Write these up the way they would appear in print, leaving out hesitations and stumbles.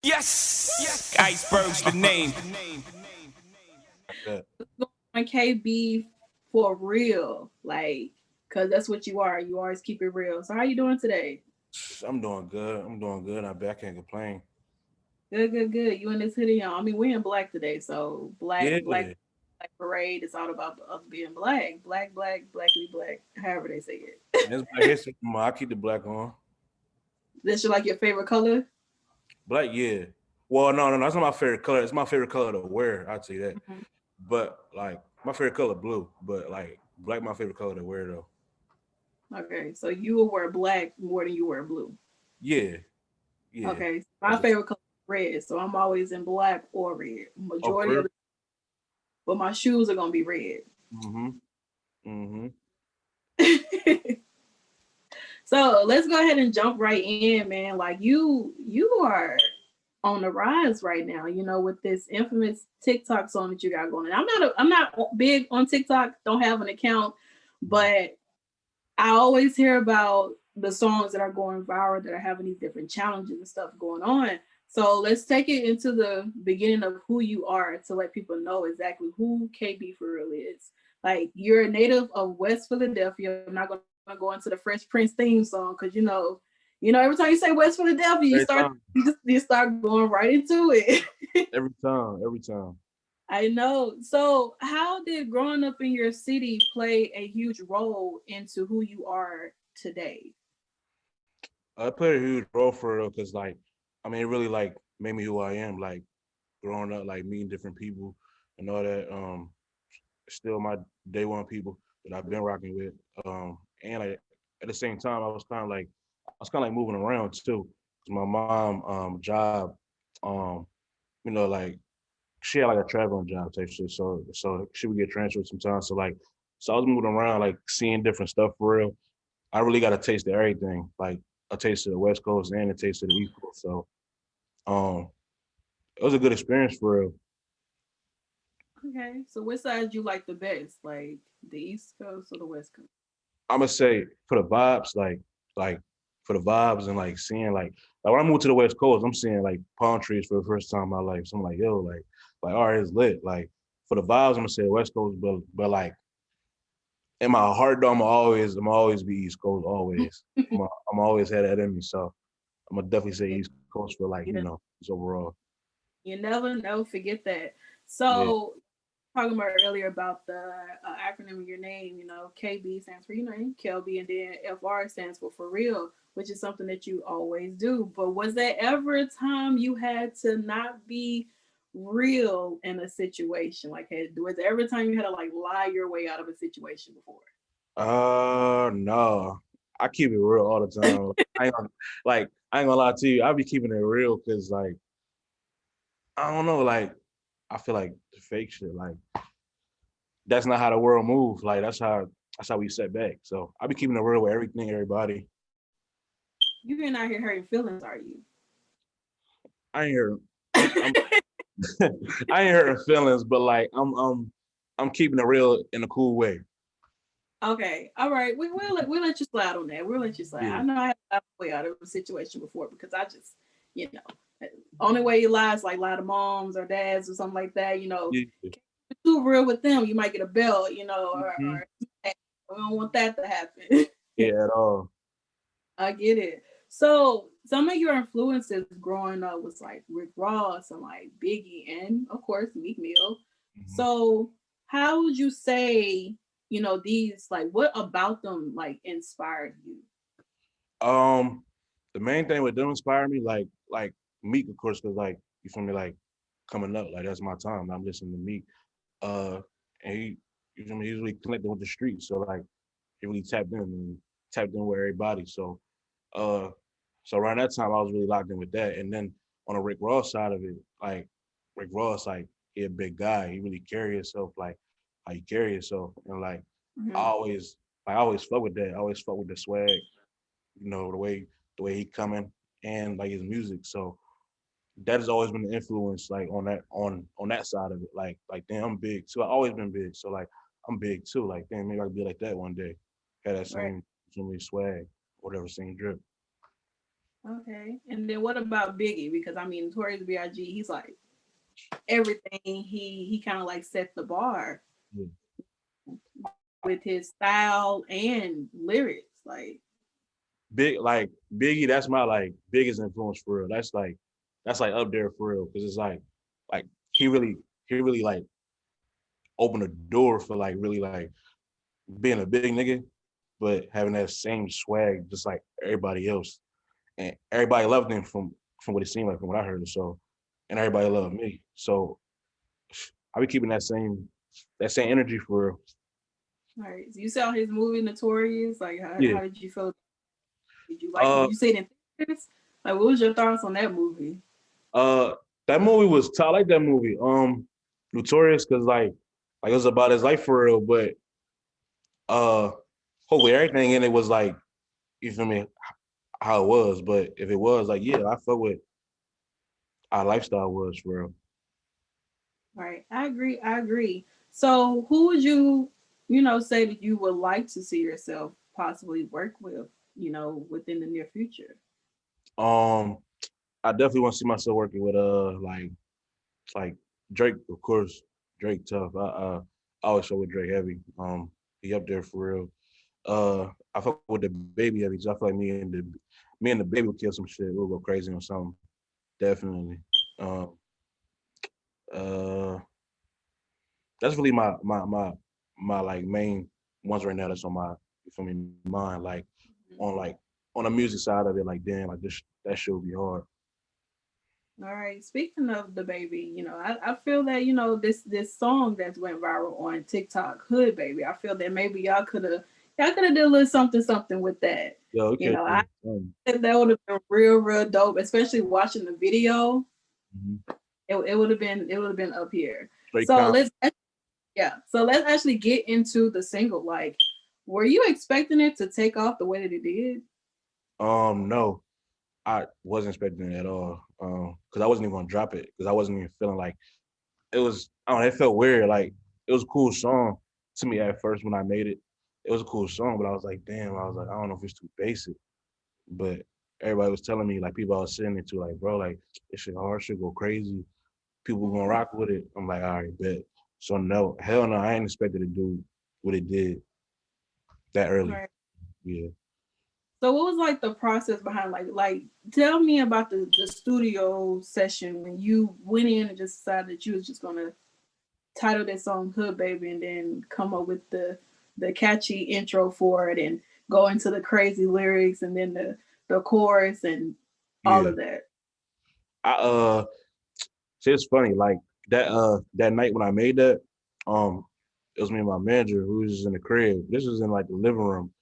Yes, Iceberg's the name. That. On KB for real, like, cause that's what you are. You always keep it real. So how you doing today? I'm doing good. I'm doing good. I can't complain. Good, good, good. You in this hoodie on? I mean, we're in black today, so Yeah, black parade. It's all about us being black, blackly black. However they say it. it's Black History Month. I keep the black on. This your like your favorite color? Black, yeah. Well, no, that's not my favorite color. It's my favorite color to wear. I'd say that. Mhm. But like my favorite color blue. But like black, my favorite color to wear though. Okay, so you will wear black more than you wear blue. Yeah, yeah. Okay, my That's it. favorite color is red, so I'm always in black or red. Oh, Majority for of the, but my shoes are gonna be red. real? Mm-hmm. So let's go ahead and jump right in, man. Like you are on the rise right now, with this infamous TikTok song that you got going. I'm not big on TikTok, don't have an account, but I always hear about the songs that are going viral that are having these different challenges and stuff going on. So let's take it into the beginning of who you are to let people know exactly who KB for real is. Like you're a native of West Philadelphia. I'm not going to go into the Fresh Prince theme song because every time you say West Philadelphia, Every time. you start going right into it. Every time. Every time. I know. So, how did growing up in your city play a huge role into who you are today? I played a huge role for real because like it really like made me who I am. Like growing up, like meeting different people and all that. Still my day one people that I've been rocking with. And at the same time, I was kind of like moving around too. 'Cause my mom job, um, like she had like a traveling job type shit. So she would get transferred sometimes. So I was moving around, like seeing different stuff for real. I really got a taste of everything, like a taste of the West Coast and a taste of the East Coast. So um, it was a good experience for real. Okay. So, which side you like the best? Like the East Coast or the West Coast? I'm gonna say for the vibes, like for the vibes and like seeing like when I moved to the West Coast, I'm seeing like palm trees for the first time in my life. So I'm like, yo, like all right, it's lit. Like for the vibes, I'm gonna say West Coast, but like in my heart though, I'm always be East Coast always. I'm always had that in me. So I'm gonna definitely say East Coast for like, Yeah. just overall. You never know. Forget that. Yeah. So, talking about earlier about the acronym of your name, KB stands for your name, Kelby, and then FR stands for real, which is something that you always do. But was there ever a time you had to not be real in a situation? Like, was there ever a time you had to like lie your way out of a situation before? No. I keep it real all the time. I ain't gonna lie to you. I be keeping it real because like I don't know, like I feel like the fake shit, like that's not how the world moves. Like that's how we set back. So I be keeping it real with everything, everybody. You ain't out here hurting feelings, are you? I ain't heard I'm I ain't hurting feelings, but like I'm keeping it real in a cool way. Okay, all right. We'll let you slide on that. We'll let you slide. I Yeah. know I had to lie my way out of a situation before because I just, you know, only way you lie is like lie to moms or dads or something like that. Yeah. Can't be too real with them. You might get a belt, Mhm. or we don't want that to happen. Yeah, at all. I get it. So some of your influences growing up was like Rick Ross and like Biggie and of course Meek Mill. Mhm. So how would you say, these like what about them like inspired you? Um, the main thing with them inspired me, like Meek, of course, because like you feel me, like coming up, like that's my time. I'm listening to Meek. Uh, and you feel me, he's really connected with the streets, so like he really tapped in with everybody. Uh, so around that time, I was really locked in with that. And then on the Rick Ross side of it, like Rick Ross, like he a big guy. He really carry himself like how you carry yourself, and like I Mhm. always, I always fuck with that. I always fuck with the swag, the way he coming and like his music. So that has always been the influence, like on that side of it. Like damn, I'm big too. I always been big, so like I'm big too. Like damn, maybe I could be like that one day. Have that Right. same swag, whatever, same drip. Okay. And then what about Biggie? Because I mean, Notorious B.I.G. He's like everything. He kind of like set the bar Yeah. with his style and lyrics. Like, Big like Biggie, that's my like biggest influence for real. That's like up there for real. Cause it's like he really he really like opened a door for like really like being a big nigga, but having that same swag just like everybody else. And everybody loved him from what it seemed like from what I heard. So and everybody loved me. So I be keeping that same energy for real. all right, so you saw his movie Notorious. Like, Yeah. how did you feel? Did you like it? Uh Did you see it in theaters? Like, what was your thoughts on that movie? uh that movie was I like that movie. Notorious because like it was about his life for real, but uh hopefully everything in it was like you feel me how it was. But if it was like yeah, I felt with our lifestyle was for real. Right, I agree. I agree. So, who would you, say that you would like to see yourself possibly work with, within the near future? Um I definitely want to see myself working with like Drake, of course. Drake tough. I always show with Drake heavy. He up there for real. I fuck with the baby heavy. So I feel like me and the baby would kill some shit. We'll go crazy on something. Definitely. Um, uh, that's really my like main ones right now. That's on my you feel me mind. Like on the music side of it. Like damn, like this that shit would be hard. All right. Speaking of the baby, I feel that this song that went viral on TikTok, "Hood Baby." I feel that maybe y'all could have did a little something with that. Yo, I okay. think that would have been real dope, especially watching the video. Mhm. It would have been up here. Straight So comp. let's actually get into the single. Like, were you expecting it to take off the way that it did? No. I wasn't expecting it at all. Because I wasn't even gonna drop it because I wasn't even feeling like it was. I don't know. It felt weird. Like it was a cool song to me at first when I made it. It was a cool song, but I was like, damn. I was like, I don't know if it's too basic. But everybody was telling me, like people I was sitting into, like, bro, like this shit hard, shit go crazy. People gonna rock with it. I'm like, all right, bet. So no, hell no, I ain't expected to do what it did that early. Right. Yeah. So what was like the process behind like tell me about the studio session when you went in and just decided that you was just gonna title that song "Hood Baby" and then come up with the catchy intro for it and go into the crazy lyrics and then the chorus and all Yeah. of that. I See, it's funny. Like that night when I made that, um, it was me and my manager who was in the crib. This was in like the living room.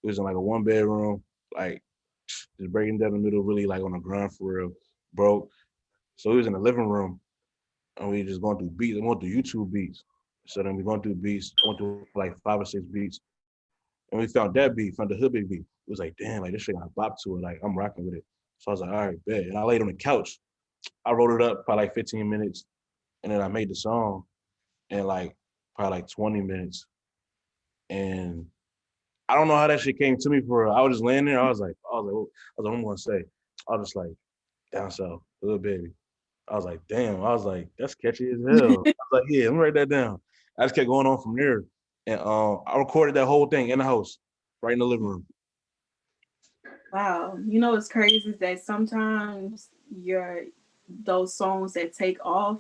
It was in like a 1 bedroom, like just breaking down the middle, really like on the ground for real, broke. So we was in the living room and we just going through beats. I went through YouTube beats. So then we going through beats, went through like 5 or 6 beats, and we found that beat, found the hood big beat. It was like, damn, like this shit got a bop to it. Like I'm rocking with it. So I was like, all right, bet. And I laid on the couch. I wrote it up for like 15 minutes, and then I made the song in like probably like 20 minutes. And I don't know how that shit came to me for real. I was just laying there. What am I gonna say? I was just like, down south, little baby. I was like, damn. I was like, that's catchy as hell. I was like, yeah, let me write that down. I just kept going on from there. And I recorded that whole thing in the house, right in the living room. Wow. It's crazy that sometimes your those songs that take off,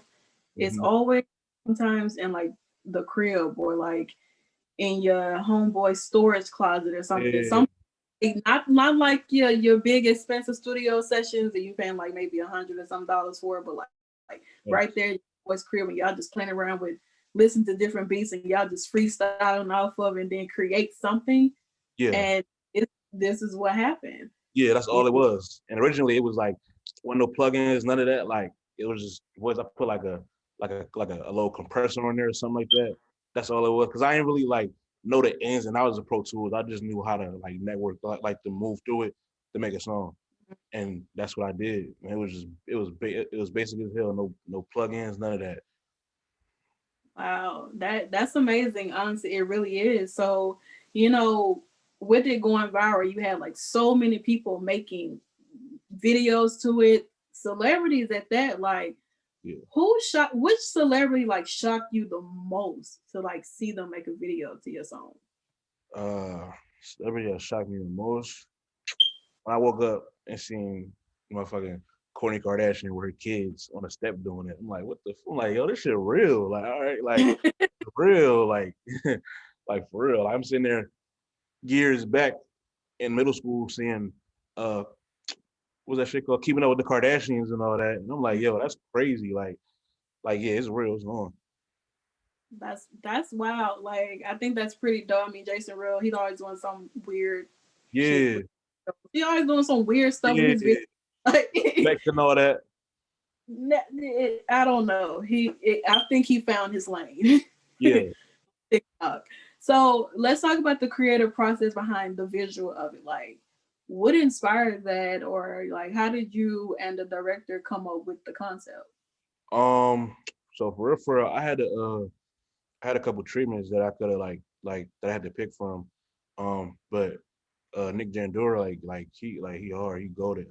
it's Mm-hmm. always sometimes in like the crib or like in your homeboy storage closet or something. Yeah, Not like your big expensive studio sessions that you paying like maybe $100 or some for, but like right there, your boy's crib, and y'all just playing around with listen to different beats and y'all just freestyling off of it and then create something. yeah, And this is what happened. yeah. That's You all it was. And originally, it was like, wasn't no plugins, none of that. Like it was just voice. I put like a little compressor on there or something like that. That's all it was. Cause I didn't really like know the ins and outs of Pro Tools. I just knew how to like network, like to move through it to make a song. And that's what I did. And it was basic as hell. No plugins, none of that. Wow, that's amazing. Honestly, it really is. So, you know, with it going viral, you had like so many people making videos to it, celebrities at that. Like, Yeah. which celebrity like shocked you the most to like see them make a video to your song? Celebrity that shocked me the most. When I woke up and seen motherfucking Kourtney Kardashian with her kids on a step doing it, I'm like, what the? I'm like, yo, this shit real. Like, all right, like real, like, like for real. I'm sitting there years back in middle school seeing uh what's that shit called? Keeping Up with the Kardashians and all that. And I'm like, yo, that's crazy. Like yeah, it's real, it's on. That's wild. Like I think that's pretty dope. I mean, Jason Real, he's always doing some weird shit. Yeah, He always doing some weird stuff with yeah, his video. Like, and all that. I don't know. I think he found his lane. Yeah. TikTok. So let's talk about the creative process behind the visual of it. Like, what inspired that, or like, how did you and the director come up with the concept? So for real, I had a couple treatments that I could have like that I had to pick from. But Nick Jandura, he hard, he goaded.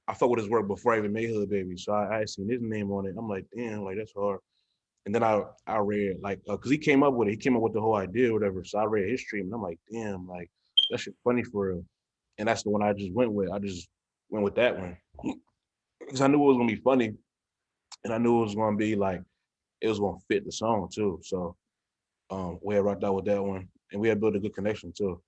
I fuck with his work before I even made Hood Baby. So I had seen his name on it. I'm like, damn, like that's hard. And then I read like cause he came up with it. He came up with the whole idea or whatever. So I read his treatment. I'm like, damn, like that shit funny for real. And that's the one I just went with. I just went with that one. Because I knew it was gonna be funny. And I knew it was gonna be like it was gonna fit the song too. So we had rocked out with that one. And we had built a good connection too.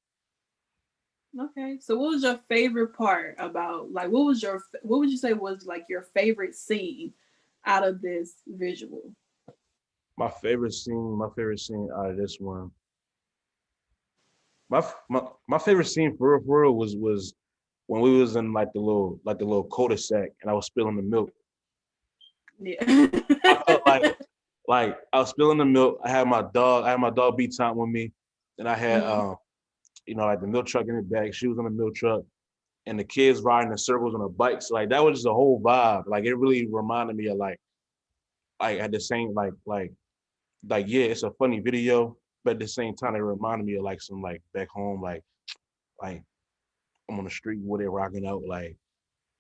Okay. So what was your favorite part about like what would you say was like your favorite scene out of this visual? My favorite scene out of this one. My favorite scene for real was when we was in like the little cul-de-sac and I was spilling the milk. Yeah. I felt like I was spilling the milk. I had my dog B Time with me, and I had Mhm. like the milk truck in the back. She was on the milk truck, and the kids riding in circles on a bike. So like that was just a whole vibe. Like it really reminded me of like at the same like yeah, it's a funny video, but at the same time it reminded me of like some like back home like I'm on the street where they're rocking out like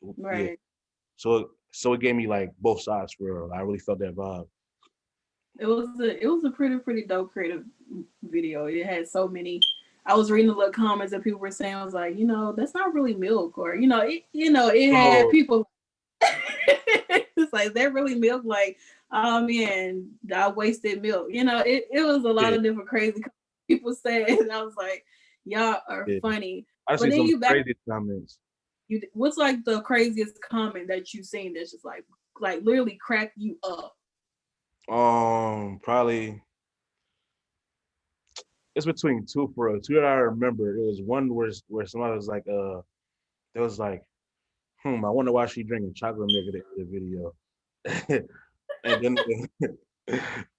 yeah. Right. So it gave me like both sides for real. I really felt that vibe. It was a pretty dope creative video. It had so many. I was reading the little comments that people were saying. I was like, that's not really milk, or it had So people. It's like, is that really milk? Like, oh man, I wasted milk. It was a lot yeah, of different crazy people saying. And I was like, y'all are yeah. funny. I But see then some you back. crazy comments. What's like the craziest comment that you've seen that's just like literally crack you up? Probably it's between two for real. Two that I remember. It was one where somebody was like, there was like, I wonder why she drinking chocolate milk at the video. and then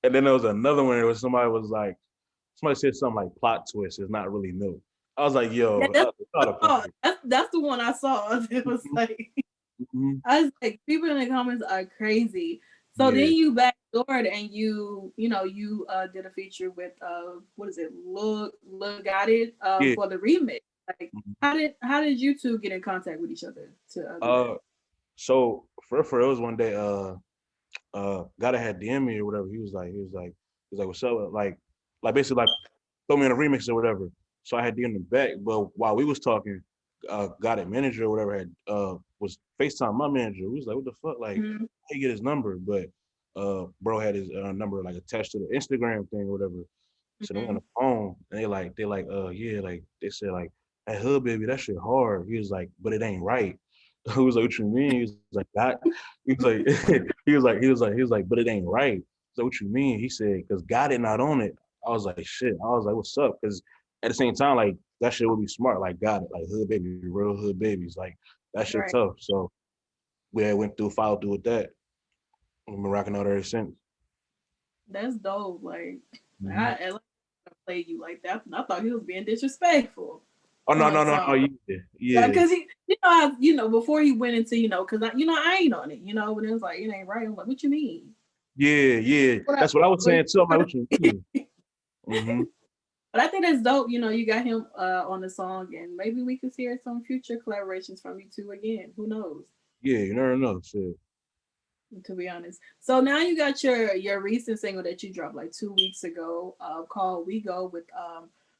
and then there was another one where somebody said something like plot twist is not really milk. I was like, Yeah, yo, that's that's not a oh, funny. that's the one I saw. It was like Mm-hmm. I was like, people in the comments are crazy. So then Yeah, you backdoored and you did a feature with what is it, Look Got It yeah. for the remix. Like Mhm. how did you two get in contact with each other to do that? Uh, so for it was one day, guy that had DM me or whatever. He was like, what's up? Like basically like throw me in a remix or whatever. So I had DM him back, but while we was talking, got it manager or whatever had was FaceTime my manager. We was like, what the fuck? Like, Mhm. how you get his number? But bro had his number like attached to the Instagram thing or whatever. So they on Mhm. the phone and yeah, like they said like that hood baby, that shit hard. He was like, but it ain't right. He was like, what you mean? He was like, that he was like he was like, but it ain't right. So what you mean? He said, cause got it not on it. I was like, shit. I was like, what's up? Cause at the same time, like that shit would be smart. Like got it, like hood baby, real hood babies. Like that shit Right. tough. So we had followed through with that. We've been rocking out ever since. That's dope. Like Mm-hmm. I like played you like that. I thought he was being disrespectful Oh no, on the no, no, no, song. yeah, Yeah, yeah, because before he went into, because I ain't on it, but it was like, it ain't right. I'm like, what you mean? yeah, yeah. What I, That's what I was what, saying too. I'm like, what what you mean? Mm-hmm. But I think that's dope. You know, you got him on the song, and maybe we could hear some future collaborations from you two again. Who knows? Yeah, you never know. Shit. To be honest. So now you got your recent single that you dropped like 2 weeks ago, called "We Go" with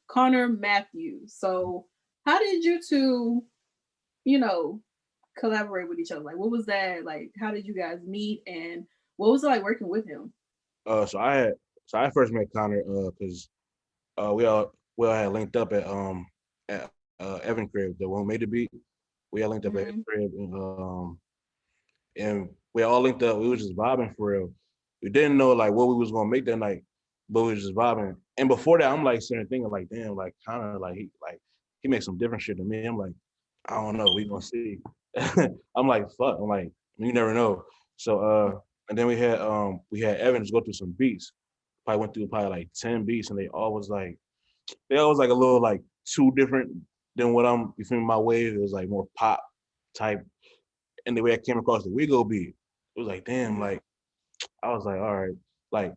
Connor Matthews. So how did you two, you know, collaborate with each other? Like, what was that like? How did you guys meet, and what was it like working with him? So I first met Connor because we all had linked up at Evan crib, the one who made the beat. We had linked up at his Mm-hmm. crib and we all linked up. We was just vibing for real. We didn't know like what we was gonna make that night, but we was just vibing. And before that, I'm like sitting there thinking like, damn, like Connor, he makes some different shit than me. I'm like, I don't know, we gonna see. I'm like, fuck. I'm like, you never know. So and then we had Evans go through some beats. Probably went through probably like 10 beats, and they always like a little like too different than what I'm. You feel me? My wave, it was like more pop type. And the way I came across the Wiggle beat, it was like, damn, Mm-hmm. like I was like, all right, like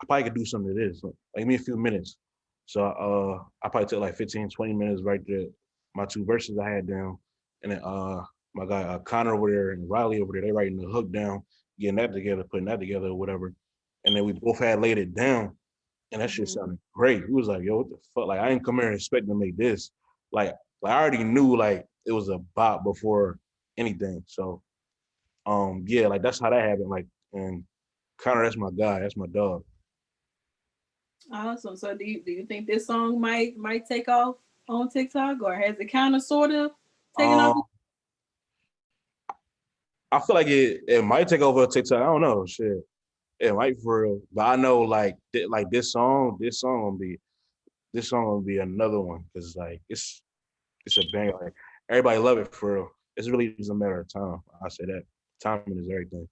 I probably could do something to this. Like give me a few minutes. So I probably took like 15, 20 minutes right there. My two verses I had down. And then my guy Connor over there and Riley over there, they writing the hook down, getting that together, putting that together or whatever. And then we both had laid it down. And that shit Mm-hmm. sounded great. He was like, yo, what the fuck? Like I didn't come here expecting to make this. Like, like I already knew like it was a bop before anything. So yeah, like that's how that happened. Like and Connor, that's my guy, that's my dog. Awesome. So do you think this song might take off on TikTok, or has it kind of sort of taken off? Um I feel like it might take over TikTok. I don't know. Shit. It might for real. But I know like like this song gonna be another one. Cause like it's a bang. Like everybody love it for real. It's really just a matter of time. I say that. Timing is everything.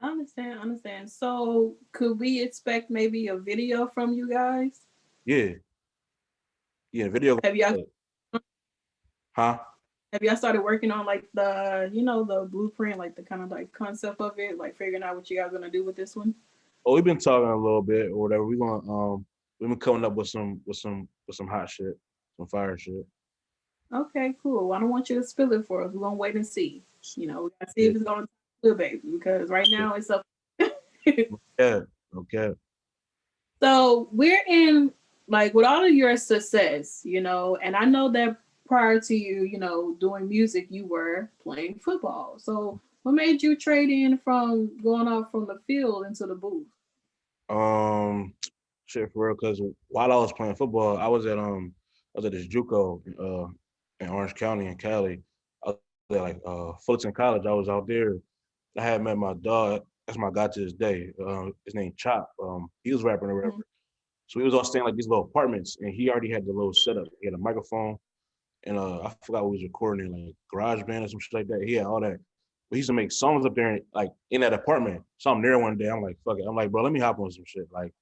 I understand. I understand. So could we expect maybe a video from you guys? Yeah. Yeah, video Have y'all huh? have y'all started working on like the blueprint, like the kind of like concept of it, like figuring out what you guys gonna do with this one? Oh, we've been talking a little bit or whatever. We've been coming up with some hot shit, some fire shit. Okay, cool. Well, I don't want you to spill it for us. We're gonna wait and see. We gotta see Yeah, if it's gonna good, baby, because right yeah. now it's up. Yeah, okay. So we're in like with all of your success, and I know that prior to you, doing music, you were playing football. So what made you trade in from going off from the field into the booth? Um, shit for real. Cause while I was playing football, I was at this JUCO in Orange County in Cali. I was at like Fulton College. I was out there. I had met my dog. That's my guy to this day. His name Chop. He was rapping or whatever. Mhm. So we was all staying like these little apartments, and he already had the little setup. He had a microphone, and I forgot what he was recording in, like GarageBand or some shit like that. He had all that. But he used to make songs up there, like in that apartment. So I'm there one day. I'm like, fuck it. I'm like, bro, let me hop on some shit. Like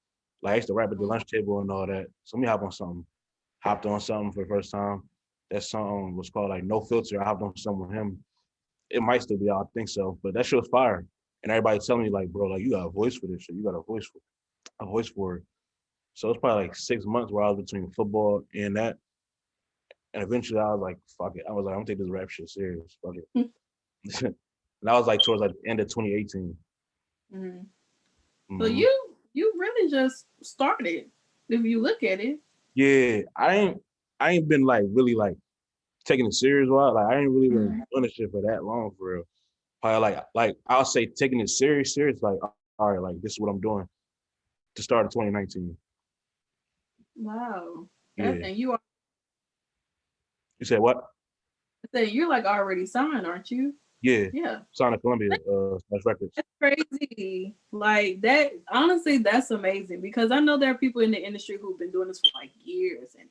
I used to rap at the lunch table and all that. So let me hop on something. Hopped on something for the first time. That song was called like No Filter. I hopped on something with him. It might still be out, I think so. But that shit was fire. And everybody telling me like, bro, like you got a voice for this shit. You got a voice for it. So it's probably like 6 months where I was between football and that. And eventually I was like, fuck it. I was like, I'm gonna take this rap shit serious. Fuck it. And that was like towards like the end of 2018. Mhm. So Hmm you really just started, if you look at it. Yeah, I ain't been like really like taking it serious while. Like I ain't really been Mhm. doing this shit for that long for real. Probably like I'll say taking it serious, like all right, like this is what I'm doing to start in 2019. Wow. That's Yeah. and you are You said what? saying you're like already signed, aren't you? Yeah. Yeah. Sonic Columbia Smash Records. That's crazy. Like that, honestly, that's amazing because I know there are people in the industry who've been doing this for like years and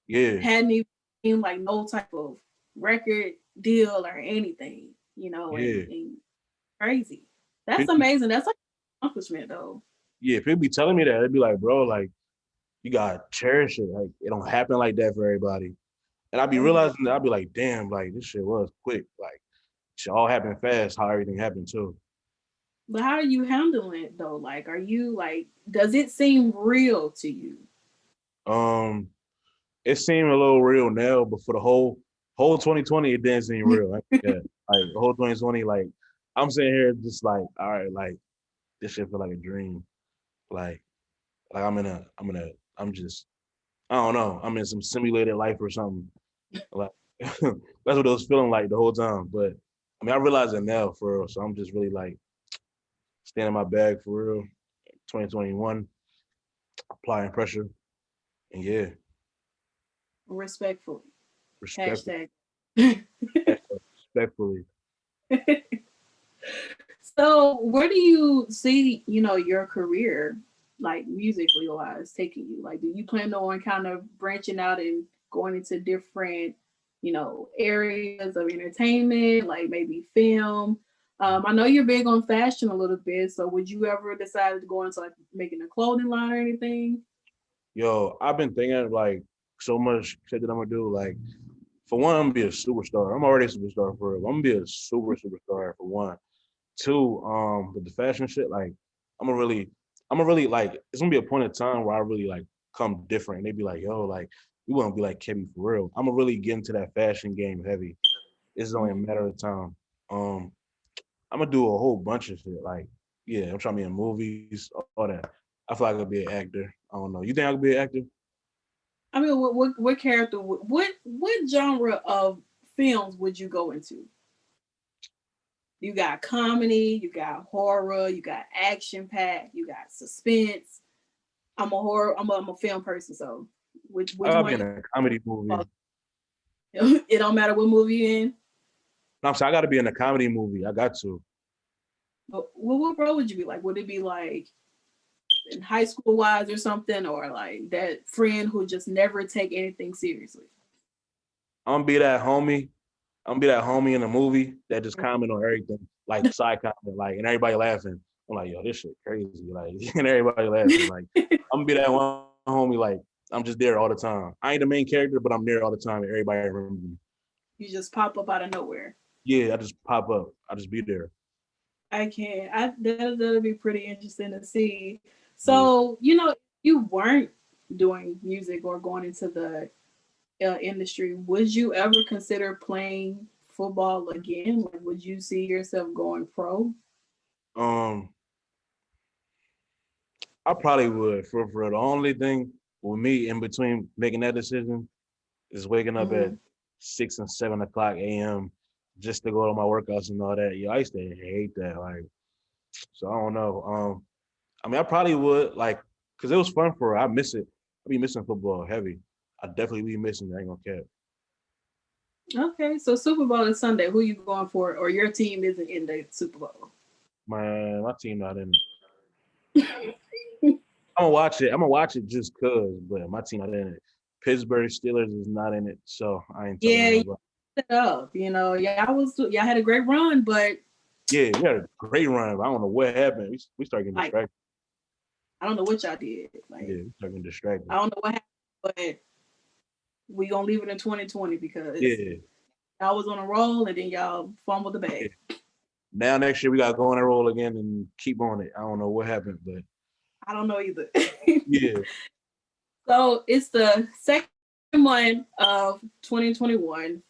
Yeah. hadn't even like no type of record deal or anything, Yeah. and crazy. That's People, amazing. That's like an accomplishment though. yeah, people be telling me that. They'd be like, bro, like you gotta cherish it. Like it don't happen like that for everybody. And I'd be Mhm. realizing that I'd be like, damn, like this shit was quick. Like shit all happened fast, how everything happened too. But how are you handling it though? Like, are you like, does it seem real to you? Um, it seemed a little real now, but for the whole 2020, it didn't seem real. Yeah, like the whole 2020, like I'm sitting here just like, all right, like this shit feel like a dream. Like I'm just I don't know. I'm in some simulated life or something. Like that's what it was feeling like the whole time. But I mean, I realize it now for real. So I'm just really like staying in my bag for real. 2021, applying pressure, and yeah, Respectfully. respect, Hashtag. respectfully. So where do you see, your career, like musically wise, taking you? Like, do you plan on kind of branching out and going into different, areas of entertainment, like maybe film? I know you're big on fashion a little bit, so would you ever decide to go into like making a clothing line or anything? Yo, I've been thinking like so much shit that I'm gonna do. Like for one, I'm gonna be a superstar. I'm already a superstar for real. I'm gonna be a superstar for one. Two, with the fashion shit, like I'm gonna really, I'm gonna really like. It's gonna be a point in time where I really like come different. And they be like, yo, like we want to be like Kevin for real. I'm gonna really get into that fashion game heavy. It's only a matter of time. Um, I'm gonna do a whole bunch of shit. Like, yeah, I'm trying to be in movies, all that. I feel like I could be an actor. I don't know. You think I could be an actor? I mean, what character, what genre of films would you go into? You got comedy, you got horror, you got action pack, you got suspense. I'm a horror. I'm a film person, so I which gotta be one? in a comedy movie. It don't matter what movie you in. No, I'm saying I gotta be in a comedy movie. I got to. But what role would you be like? Would it be like in high school wise or something, or like that friend who just never take anything seriously? I'm gonna be that homie. I'm gonna be that homie in the movie that just comment on everything, like side comment, like and everybody laughing. I'm like, yo, this shit crazy, like, and everybody laughing. Like, I'm gonna be that one homie, like, I'm just there all the time. I ain't the main character, but I'm there all the time, and everybody remembers me. You just pop up out of nowhere. Yeah, I just pop up. I just be there. I can. That'll be pretty interesting to see. Yeah. So you weren't doing music or going into the industry. Would you ever consider playing football again? Like, would you see yourself going pro? Um, I probably would for the only thing with me in between making that decision is waking up at Mm-hmm. 6 and 7 o'clock a.m. just to go to my workouts and all that. Yo, I used to hate that. Like, so I don't know. I mean, I probably would like, cause it was fun for her. I miss it. I be missing football heavy. I definitely be missing it. I ain't gonna cap. Okay, so Super Bowl is Sunday. Who you going for? Or your team isn't in the Super Bowl? My team not in it. I'm gonna watch it. I'm gonna watch it just cause, but my team not in it. Pittsburgh Steelers is not in it, so I ain't telling Yeah, you nobody. set up. Y'all had a great run, but Yeah, we had a great run. But I don't know what happened. We started getting like distracted. I don't know what y'all did. Yeah, Like we started getting I distracted. don't know what happened, but we gonna leave it in 2020 because Yeah, y'all was on a roll and then y'all fumbled the yeah. bag. Now next year we gotta go on that roll again and keep on it. I don't know what happened, but I don't know either. yeah. So it's the second month of 2021,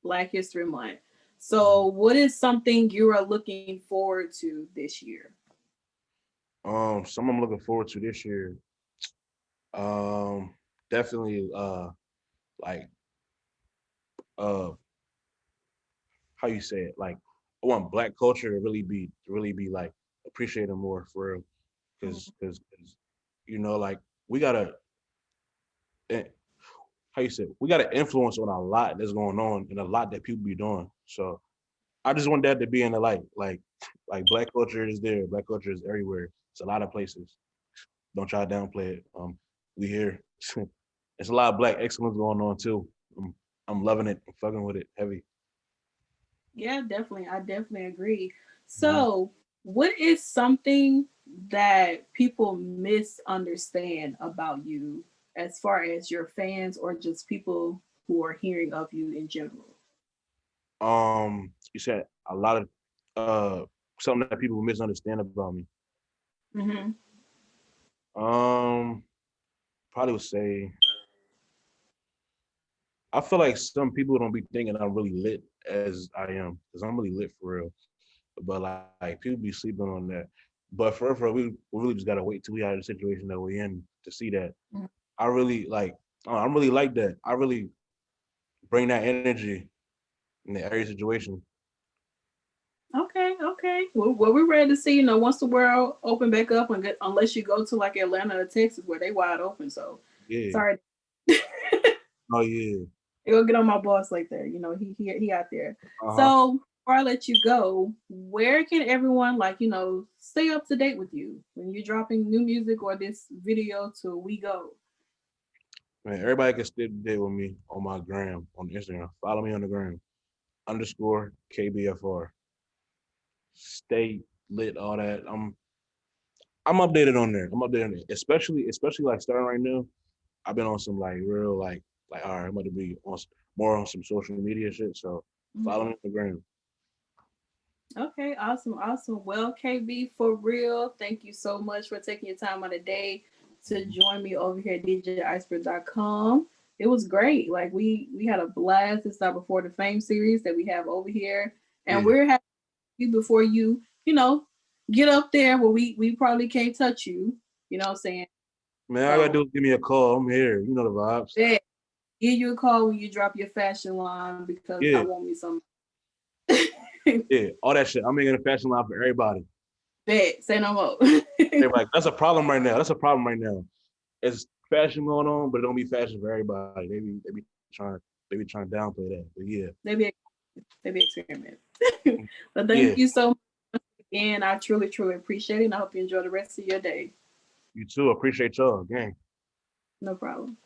Black History Month. So what is something you are looking forward to this year? Something I'm looking forward to this year. Um, definitely like uh how you say it, like I want black culture to really be like appreciated more for real. Cause like we gotta eh, how you say it, we gotta influence on a lot that's going on and a lot that people be doing. So I just want that to be in the light. Like black culture is there, black culture is everywhere. It's a lot of places. Don't try to downplay it. We here. It's a lot of black excellence going on too. I'm loving it. I'm fucking with it heavy. Yeah, definitely. I definitely agree. Mhm. So, what is something that people misunderstand about you as far as your fans or just people who are hearing of you in general? You said a lot of something that people misunderstand about me. Hmm. Um, probably would say I feel like some people don't be thinking I'm really lit as I am, because I'm really lit for real. But like people be sleeping on that. But for we really just gotta wait till we out of the situation that we're in to see that. Mm. I really like I'm really like that. I really bring that energy in every situation. Okay. Well, we're ready to see. Once the world open back up, and unless you go to like Atlanta or Texas where they wide open. So Yeah. sorry. Oh yeah. It'll get on my boss like that. He out there. Uh-huh. So before I let you go, where can everyone stay up to date with you when you're dropping new music or this video till we go? Man, everybody can stay there with me on my gram, on Instagram. Follow me on the gram. Underscore KBFR. Stay lit, all that. I'm updated on there. I'm updated on it. Especially like starting right now. I've been on some like real like all right, I'm about to be on more on some social media shit. So follow me on the gram. Okay, awesome. Well, KB, for real, thank you so much for taking your time out of the day to join me over here at DJIceberg.com. It was great. Like we had a blast. This is our Before the Fame series that we have over here, and Yeah. we're happy you before get up there where we probably can't touch you. You know what I'm saying? Man, all I gotta So do is give me a call. I'm here. You know the vibes. yeah, give you a call when you drop your fashion line because I Yeah, want me some. yeah. All that shit. I'm making a fashion line for everybody. Bet, say no more. They're like, that's a problem right now. That's a problem right now. It's fashion going on, but it don't be fashion for everybody. They be trying to downplay that. But yeah. They be experiment. But Yeah. thank you so much again. I truly appreciate it. And I hope you enjoy the rest of your day. You too. Appreciate y'all. Gang. No problem.